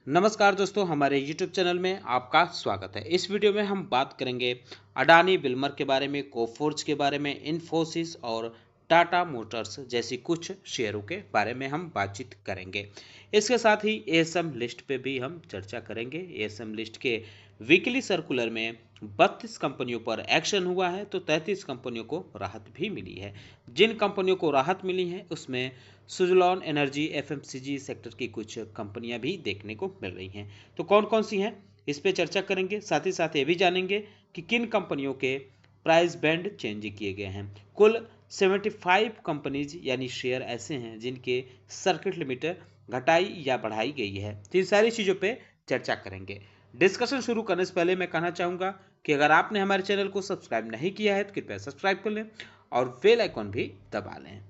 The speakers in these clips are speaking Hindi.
नमस्कार दोस्तों, हमारे YouTube चैनल में आपका स्वागत है। इस वीडियो में हम बात करेंगे अडानी विल्मर के बारे में, कोफोर्ज के बारे में, इन्फोसिस और टाटा मोटर्स जैसी कुछ शेयरों के बारे में हम बातचीत करेंगे। इसके साथ ही एएसएम लिस्ट पे भी हम चर्चा करेंगे। एएसएम लिस्ट के वीकली सर्कुलर में 32 कंपनियों पर एक्शन हुआ है तो 33 कंपनियों को राहत भी मिली है। जिन कंपनियों को राहत मिली है उसमें सुजलॉन एनर्जी, एफएमसीजी सेक्टर की कुछ कंपनियां भी देखने को मिल रही हैं। तो कौन कौन सी हैं इस पे चर्चा करेंगे। साथ ही साथ ये भी जानेंगे कि किन कंपनियों के प्राइस बैंड चेंज किए गए हैं। कुल 75 कंपनीज यानी शेयर ऐसे हैं जिनके सर्किट लिमिट घटाई या बढ़ाई गई है। तो इन सारी चीज़ों पे चर्चा करेंगे। डिस्कशन शुरू करने से पहले मैं कहना चाहूँगा कि अगर आपने हमारे चैनल को सब्सक्राइब नहीं किया है तो कृपया सब्सक्राइब कर लें और बेल आइकॉन भी दबा लें।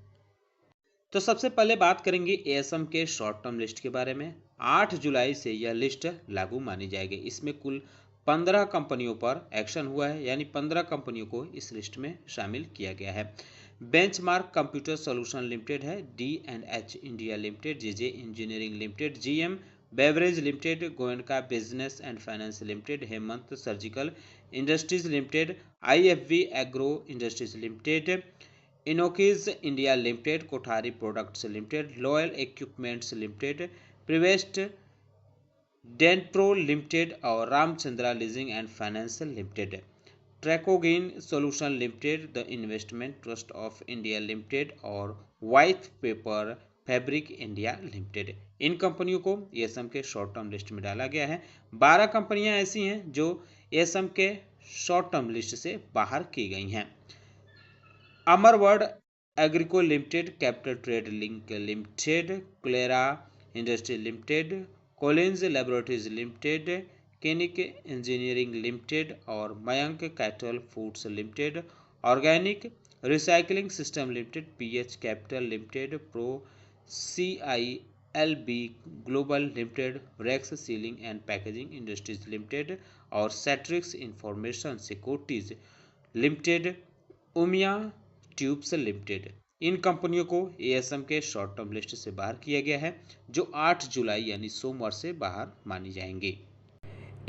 तो सबसे पहले बात करेंगे एएसएम के शॉर्ट टर्म लिस्ट के बारे में। 8 जुलाई से यह लिस्ट लागू मानी जाएगी। इसमें कुल 15 कंपनियों पर एक्शन हुआ है, यानी 15 कंपनियों को इस लिस्ट में शामिल किया गया है। बेंचमार्क कंप्यूटर सॉल्यूशन लिमिटेड है, D&H India limited, JJ engineering limited, GM beverage limited, Goenka business and finance limited, Hemant surgical industries limited, IFV agro industries limited, Innokaiz India limited, Kothari products limited, Loyal equipments limited, Prevest Denpro limited और Ramchandra leasing and financial limited, Trackogen solution limited, the investment trust of India limited और white paper fabric India limited. इन कंपनियों को एएसएम के शॉर्ट टर्म लिस्ट में डाला गया है। 12 कंपनियां ऐसी हैं जो एएसएम के शॉर्ट टर्म लिस्ट से बाहर की गई हैं। अमरवर्ड Agrico limited, capital trade link limited, क्लेरा industry limited, Collins laboratories limited, केनिक इंजीनियरिंग लिमिटेड और Mayank cattle foods limited, organic recycling system limited, PH capital limited, pro CILB global limited, Rex sealing and packaging industries limited और सेट्रिक्स information securities limited, Umiya tubes limited. इन कंपनियों को एएसएम के शॉर्ट टर्म लिस्ट से बाहर किया गया है, जो 8 जुलाई यानी सोमवार से बाहर मानी जाएंगी।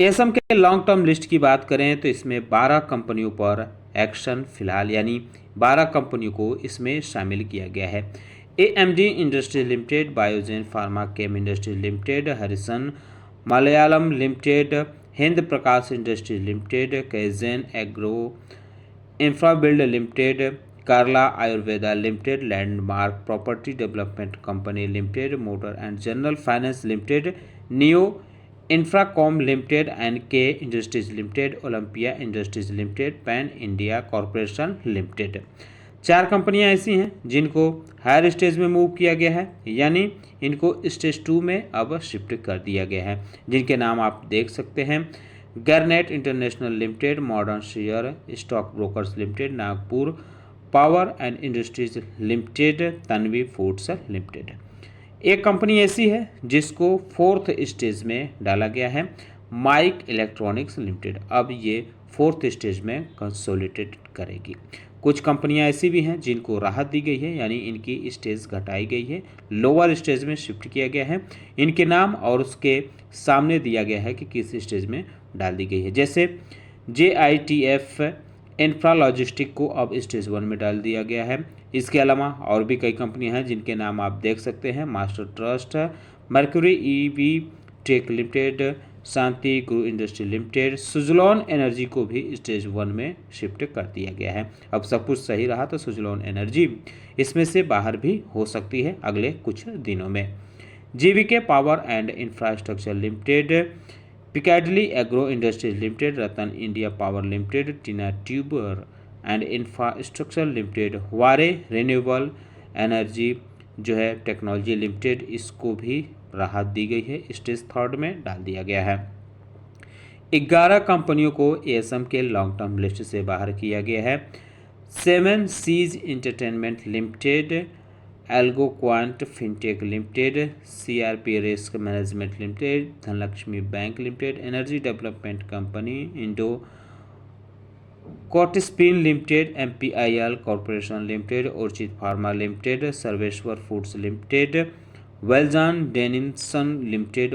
एएसएम के लॉन्ग टर्म लिस्ट की बात करें तो इसमें 12 कंपनियों पर एक्शन फिलहाल, यानी 12 कंपनियों को इसमें शामिल किया गया है। AMD industries limited, Biogen pharma chem industries limited, Harrison Malayalam limited, Hind Prakash industries limited, Kaizen agro infrabuild limited, Karla Ayurveda limited, landmark property development company limited, motor and general finance limited, neo infracom limited, NK industries limited, Olympia industries limited, pan India corporation limited. 4 कंपनियां ऐसी हैं जिनको हायर स्टेज में मूव किया गया है, यानी इनको स्टेज 2 में अब शिफ्ट कर दिया गया है, जिनके नाम आप देख सकते हैं। Garnet international limited, modern share stock brokers limited, Nagpur power and industries limited, Tanvi foods limited. एक कंपनी ऐसी है जिसको 4th स्टेज में डाला गया है, माइक इलेक्ट्रॉनिक्स लिमिटेड। अब ये 4th स्टेज में कंसोलिडेट करेगी। कुछ कंपनियां ऐसी भी हैं जिनको राहत दी गई है, यानी इनकी स्टेज घटाई गई है, लोअर स्टेज में शिफ्ट किया गया है। इनके नाम और उसके सामने दिया गया है कि किस स्टेज में डाल दी गई है। जैसे JITF इंफ्रा लॉजिस्टिक को अब स्टेज 1 में डाल दिया गया है। इसके अलावा और भी कई कंपनियां हैं जिनके नाम आप देख सकते हैं, master trust, mercury EV tech limited, Shanti Guru industry limited, Suzlon energy को भी स्टेज 1 में शिफ्ट कर दिया गया है। अब सब कुछ सही रहा तो सुजलॉन एनर्जी इसमें से बाहर भी हो सकती है अगले कुछ दिनों में। JVK power and infrastructure limited, Piccadilly agro industries limited, Ratan India power limited, Tina tuber and infrastructure limited, वारे रिन्यूएबल एनर्जी जो है टेक्नोलॉजी लिमिटेड, इसको भी राहत दी गई है, स्टेज 3 में डाल दिया गया है। 11 कंपनियों को एएसएम के लॉन्ग टर्म लिस्ट से बाहर किया गया है। 7 seas entertainment limited, algo quant fintech limited, CRP risk management limited, Dhanlaxmi bank limited, energy development company, Indo cotspin limited, MPIL corporation limited, उर्चित pharma limited, Sarveshwar foods limited, Veljan Denison limited,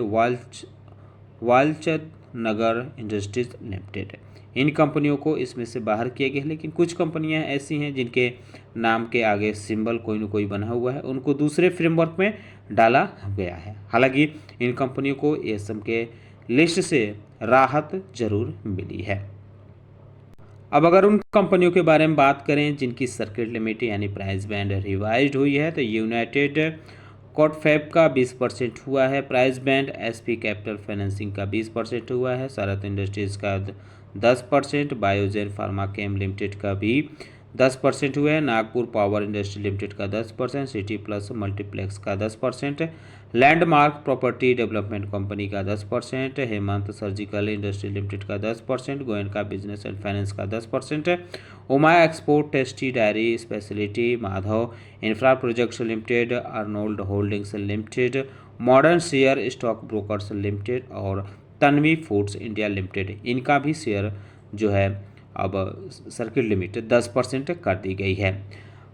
Walchandnagar industries limited. इन कंपनियों को इसमें से बाहर किया गया है, लेकिन कुछ कंपनियां ऐसी हैं जिनके नाम के आगे सिंबल कोई न कोई बना हुआ है, उनको दूसरे फ्रेमवर्क में डाला गया है। हालांकि इन कंपनियों को एएसएम के लिस्ट से राहत जरूर मिली है। अब अगर उन कंपनियों के बारे में बात करें जिनकी सर्किट लिमिट यानी प्राइस बैंड रिवाइज्ड हुई है, तो यूनाइटेड कोटफैब का 20% हुआ है price band, SP capital financing का 20% हुआ है, शरत इंडस्ट्रीज का 10%, बायोजेन फार्माकेम लिमिटेड का भी 10% हुआ है, नागपुर पावर इंडस्ट्री लिमिटेड का 10%, सिटी प्लस मल्टीप्लेक्स का 10%, लैंडमार्क प्रॉपर्टी डेवलपमेंट कंपनी का 10%, हेमंत सर्जिकल इंडस्ट्री लिमिटेड का 10%, गोयनका बिजनेस एंड फाइनेंस का 10%, Uma export tasty diary speciality, Madhav infra projects limited, Arnold holdings limited, modern share stock brokers limited और तन्वी फूड्स इंडिया लिमिटेड, इनका भी शेयर जो है अब सर्किट लिमिट 10% कर दी गई है।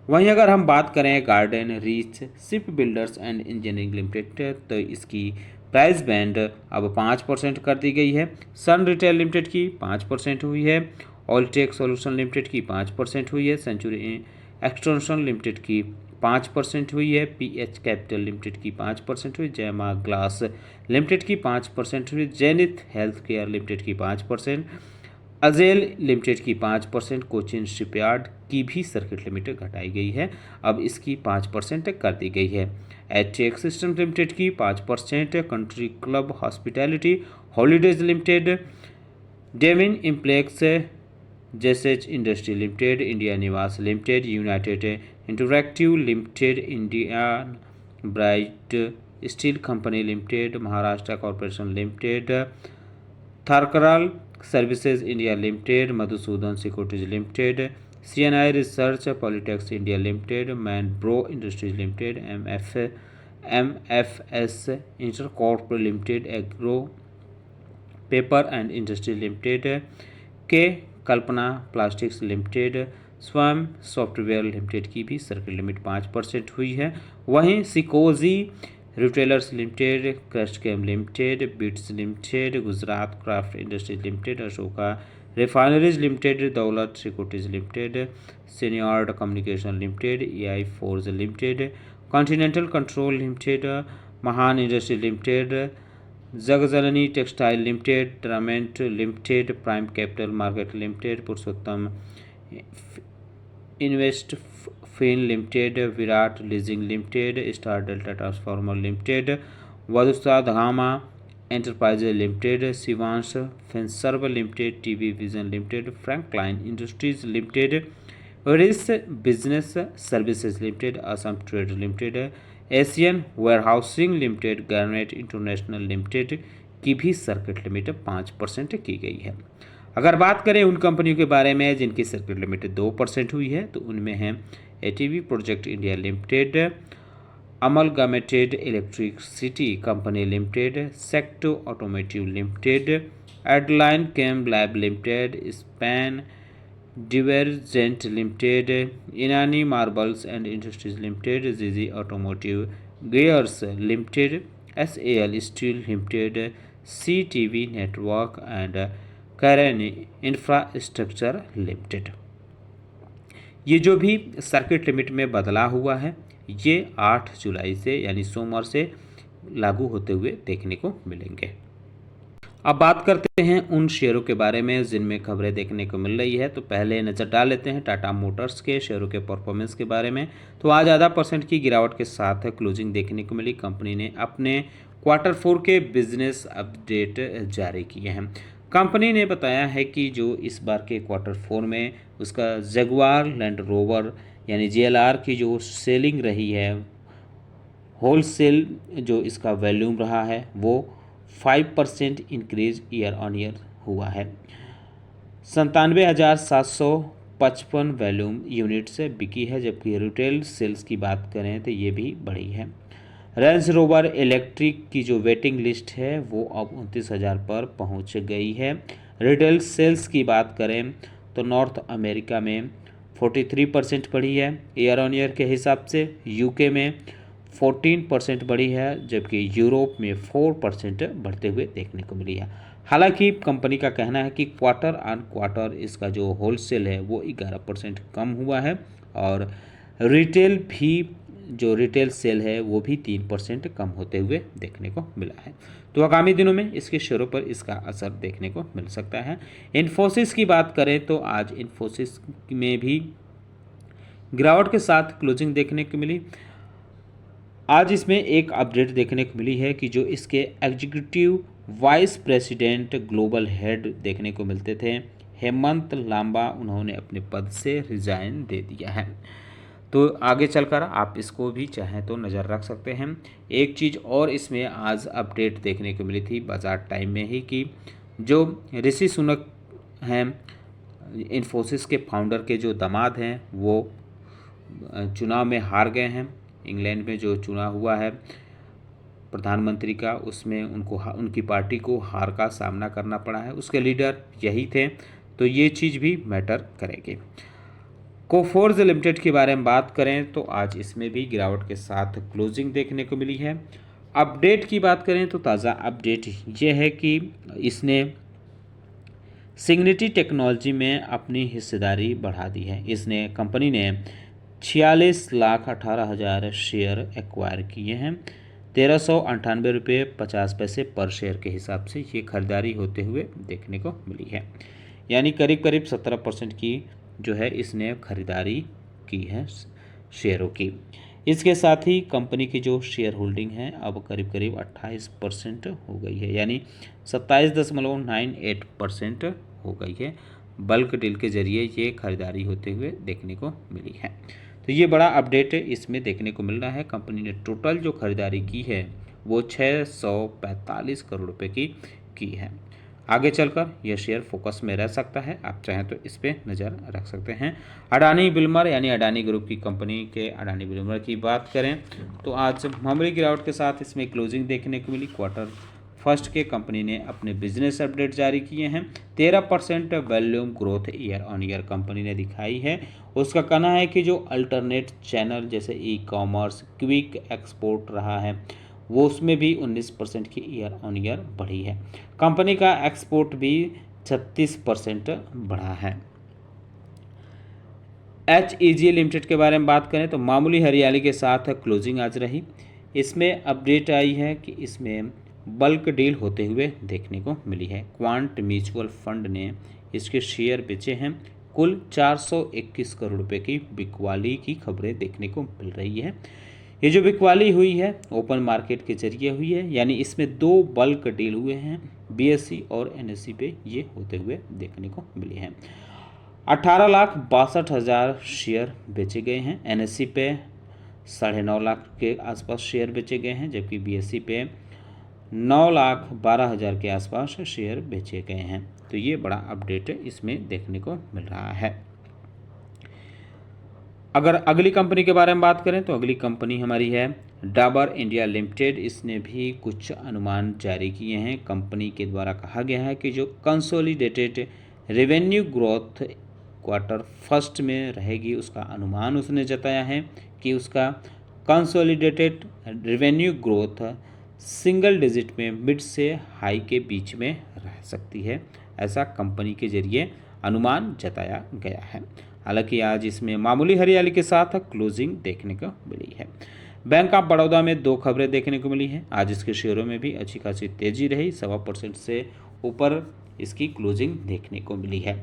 वहीं अगर हम बात करें garden reach ship builders and engineering limited, तो इसकी प्राइस बैंड अब 5% कर दी गई है। सन रिटेल लिमिटेड की 5% हुई है, ऑलटेक सॉल्यूशन लिमिटेड की 5% हुई है, सेंचुरी एक्सटेंशन लिमिटेड की 5% हुई है, पीएच कैपिटल लिमिटेड की 5% हुई, जयमा ग्लास लिमिटेड की 5% हुई, जेनिथ हेल्थ केयर लिमिटेड की 5%, अजेल लिमिटेड की 5%, कोचिन शिपयार्ड की भी सर्किट लिमिट घटाई गई है, अब इसकी 5% कर दी गई है। एचएक्स सिस्टम लिमिटेड की 5%, country club hospitality holidays limited, डेविन इम्प्लेक्स जेसेज industry limited, India Nivas limited, united interactive limited, India bright steel company limited, Maharashtra corporation limited, थारकराल services India limited, Madhusudan securities limited, CNI research polytex India limited, man bro industries limited, MFS intercorp limited, agro paper and industry limited, के Kalpana plastics limited, Swayam software limited की भी सर्किट लिमिट 5% हुई है। वहीं सिकोजी retailers limited, crust chem limited, bits limited, Gujarat craft industries limited, Ashoka refineries limited, Daulat securities limited, सीनियर्ड communication limited, AI force limited, continental control limited, Mahan industry limited, Jagjanani textile limited, ट्रामेंट limited, prime capital market limited, Purushottam invest fin limited, Virat leasing limited, star delta transformer limited, वधुस्था धामा enterprises limited, Shivansh finserv limited, TV vision limited, Franklin industries limited, रिस business services limited, Assam trade limited, Asian warehousing limited, garnet international limited की भी सर्किट लिमिट 5% की गई है। अगर बात करें उन कंपनियों के बारे में जिनकी सर्किट लिमिट 2% हुई है, तो उनमें हैं ATV project India limited, amalgamated electricity company limited, सेक्टो ऑटोमोटिव लिमिटेड, एडलाइन chem lab limited, span divergent limited, Inani marbles and industries limited, GG automotive gears limited, SL steel limited, CTV network and कैरन इंफ्रास्ट्रक्चर लिमिटेड। ये जो भी सर्किट लिमिट में बदलाव हुआ है, ये 8 जुलाई से यानी सोमवार से लागू होते हुए देखने को मिलेंगे। अब बात करते हैं उन शेयरों के बारे में जिनमें खबरें देखने को मिल रही है। तो पहले नज़र डाल लेते हैं टाटा मोटर्स के शेयरों के परफॉर्मेंस के बारे में। तो आज आधा % की गिरावट के साथ क्लोजिंग देखने को मिली। कंपनी ने अपने Q4 के बिजनेस अपडेट जारी किए हैं। कंपनी ने बताया है कि जो इस बार के Q4 में उसका जगुआर लैंड रोवर यानी JLR की जो सेलिंग रही है, होलसेल जो इसका वॉल्यूम रहा है वो 5% इंक्रीज ईयर ऑन ईयर हुआ है। 97,755 वॉल्यूम यूनिट से बिकी है, जबकि रिटेल सेल्स की बात करें तो ये भी बढ़ी है। रेंज रोवर इलेक्ट्रिक की जो वेटिंग लिस्ट है वो अब 29,000 पर पहुंच गई है। रिटेल सेल्स की बात करें तो नॉर्थ अमेरिका में 43% बढ़ी है ईयर ऑन ईयर के हिसाब से, यूके में 14% बढ़ी है, जबकि यूरोप में 4% बढ़ते हुए देखने को मिली है। हालांकि कंपनी का कहना है कि क्वार्टर ऑन क्वार्टर इसका जो होलसेल है वो 11% कम हुआ है और रिटेल भी, जो रिटेल सेल है वो भी 3% कम होते हुए देखने को मिला है। तो आगामी दिनों में इसके शेयरों पर इसका असर देखने को मिल सकता है। इन्फोसिस की बात करें तो आज इन्फोसिस में भी गिरावट के साथ क्लोजिंग देखने को मिली। आज इसमें एक अपडेट देखने को मिली है कि जो इसके executive vice president global head देखने को मिलते थे हेमंत लांबा, उन्होंने अपने पद से रिजाइन दे दिया है। तो आगे चलकर आप इसको भी चाहें तो नज़र रख सकते हैं। एक चीज़ और इसमें आज अपडेट देखने को मिली थी बाजार टाइम में ही कि जो ऋषि सुनक हैं, इन्फोसिस के फाउंडर के जो दामाद हैं, वो चुनाव में हार गए हैं। इंग्लैंड में जो चुनाव हुआ है प्रधानमंत्री का, उसमें उनकी पार्टी को हार का सामना करना पड़ा है। उसके लीडर यही थे, तो ये चीज़ भी मैटर करेगी। कोफोर्ज लिमिटेड के बारे में बात करें तो आज इसमें भी गिरावट के साथ क्लोजिंग देखने को मिली है। अपडेट की बात करें तो ताज़ा अपडेट ये है कि इसने सिग्निटी टेक्नोलॉजी में अपनी हिस्सेदारी बढ़ा दी है। इसने कंपनी ने 46,18,000 शेयर एक्वायर किए हैं। 1398 रुपये 50 पैसे पर शेयर के हिसाब से ये खरीदारी होते हुए देखने को मिली है, यानी करीब करीब 17% की जो है इसने खरीदारी की है शेयरों की। इसके साथ ही कंपनी की जो शेयर होल्डिंग है अब करीब करीब 28% हो गई है, यानी 27.98% हो गई है। बल्क डील के जरिए ये खरीदारी होते हुए देखने को मिली है। तो ये बड़ा अपडेट इसमें देखने को मिल रहा है। कंपनी ने टोटल जो खरीदारी की है वो 645 करोड़ रुपए की है। आगे चलकर यह शेयर फोकस में रह सकता है, आप चाहें तो इस पर नज़र रख सकते हैं। अडानी बिल्मर यानी अडानी ग्रुप की कंपनी के अडानी बिल्मर की बात करें तो आज मामूली गिरावट के साथ इसमें क्लोजिंग देखने को मिली। क्वार्टर फर्स्ट के कंपनी ने अपने बिजनेस अपडेट जारी किए हैं। 13% volume growth year on year company ने दिखाई है। उसका कहना है कि जो अल्टरनेट चैनल जैसे ई कॉमर्स, क्विक एक्सपोर्ट रहा है वो उसमें भी 19% की ईयर ऑन ईयर बढ़ी है। कंपनी का एक्सपोर्ट भी 36% बढ़ा है। HEG लिमिटेड के बारे में बात करें तो मामूली हरियाली के साथ क्लोजिंग आज रही। इसमें अपडेट आई है कि इसमें बल्क डील होते हुए देखने को मिली है। क्वांट म्यूचुअल फंड ने इसके शेयर बेचे हैं। कुल 421 करोड़ रुपए की बिकवाली की खबरें देखने को मिल रही है। ये जो बिकवाली हुई है ओपन मार्केट के जरिए हुई है, यानी इसमें 2 बल्क डील हुए हैं। BSE और NSE पे ये होते हुए देखने को मिले हैं। 18,62,000 शेयर बेचे गए हैं। NSE पे 9.5 लाख के आसपास शेयर बेचे गए हैं, जबकि BSE पे 9,12,000 के आसपास शेयर बेचे गए हैं। तो ये बड़ा अपडेट इसमें देखने को मिल रहा है। अगर अगली कंपनी के बारे में बात करें तो अगली कंपनी हमारी है डाबर इंडिया लिमिटेड। इसने भी कुछ अनुमान जारी किए हैं। कंपनी के द्वारा कहा गया है कि जो consolidated revenue growth quarter first में रहेगी, उसका अनुमान उसने जताया है कि उसका consolidated revenue growth single digit में मिड से हाई के बीच में रह सकती है, ऐसा कंपनी के जरिए अनुमान जताया गया है। हालांकि आज इसमें मामूली हरियाली के साथ क्लोजिंग देखने को मिली है। बैंक ऑफ बड़ौदा में 2 खबरें देखने को मिली हैं। आज इसके शेयरों में भी अच्छी खासी तेजी रही, 1.25% से ऊपर इसकी क्लोजिंग देखने को मिली है।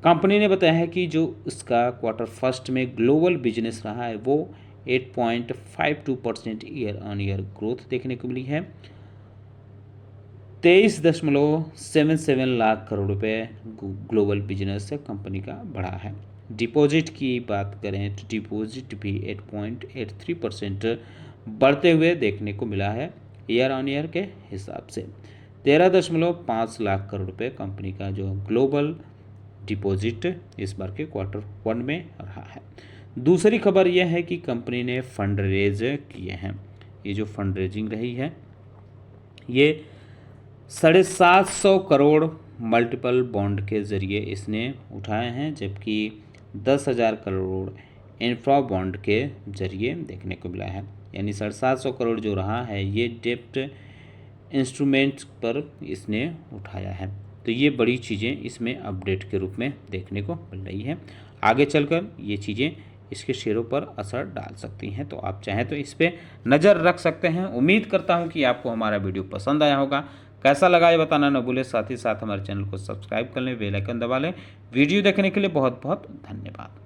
कंपनी ने बताया है कि जो इसका क्वार्टर फर्स्ट में ग्लोबल बिजनेस रहा है वो 8.52% ईयर ऑन ईयर ग्रोथ देखने को मिली है। 23.77 लाख करोड़ रुपए ग्लोबल बिजनेस कंपनी का बढ़ा है। डिपॉजिट की बात करें तो डिपॉजिट भी 8.83% बढ़ते हुए देखने को मिला है ईयर ऑन ईयर के हिसाब से। 13.5 लाख करोड़ रुपए कंपनी का जो ग्लोबल डिपॉजिट इस बार के क्वार्टर 1 में रहा है। दूसरी खबर यह है कि कंपनी ने फंड रेज किए हैं। ये जो फंड रेजिंग रही है ये 750 करोड़ मल्टीपल बॉन्ड के जरिए इसने उठाए हैं, जबकि 10,000 करोड़ इंफ्रा बॉन्ड के जरिए देखने को मिला है। यानी 750 करोड़ जो रहा है ये डेप्ट इंस्ट्रूमेंट्स पर इसने उठाया है। तो ये बड़ी चीज़ें इसमें अपडेट के रूप में देखने को मिल रही है। आगे चलकर ये चीज़ें इसके शेयरों पर असर डाल सकती हैं, तो आप चाहें तो इस पर नज़र रख सकते हैं। उम्मीद करता हूं कि आपको हमारा वीडियो पसंद आया होगा। कैसा लगा ये बताना न भूलें, साथ ही साथ हमारे चैनल को सब्सक्राइब कर लें, बेल आइकन दबा लें। वीडियो देखने के लिए बहुत बहुत धन्यवाद।